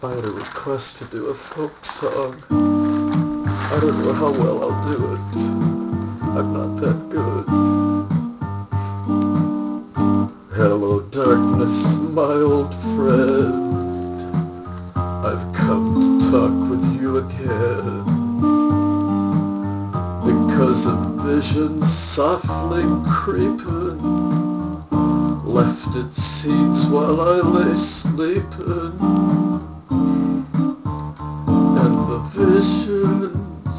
I had a request to do a folk song. I don't know how well I'll do it. I'm not that good. Hello darkness, my old friend. I've come to talk with you again. Because a vision softly creeping left its seeds while I lay sleeping. And the visions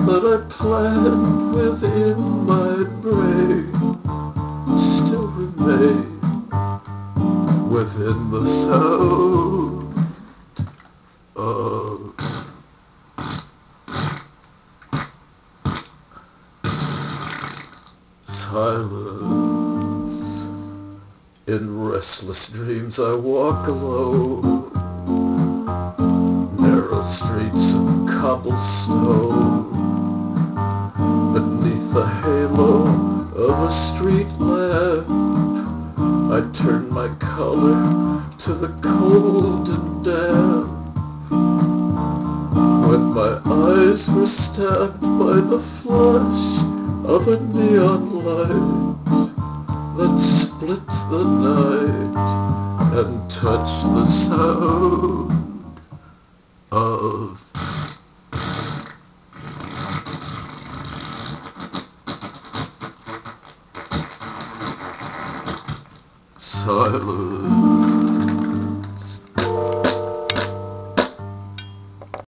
that I planned within my brain still remain within the sound of silence. In restless dreams I walk alone, narrow streets of cobblestone, beneath the halo of a street lamp. I turn my color to the cold and damp. When my eyes were stabbed by the flash of a neon light that split the night and touched the sound of silence.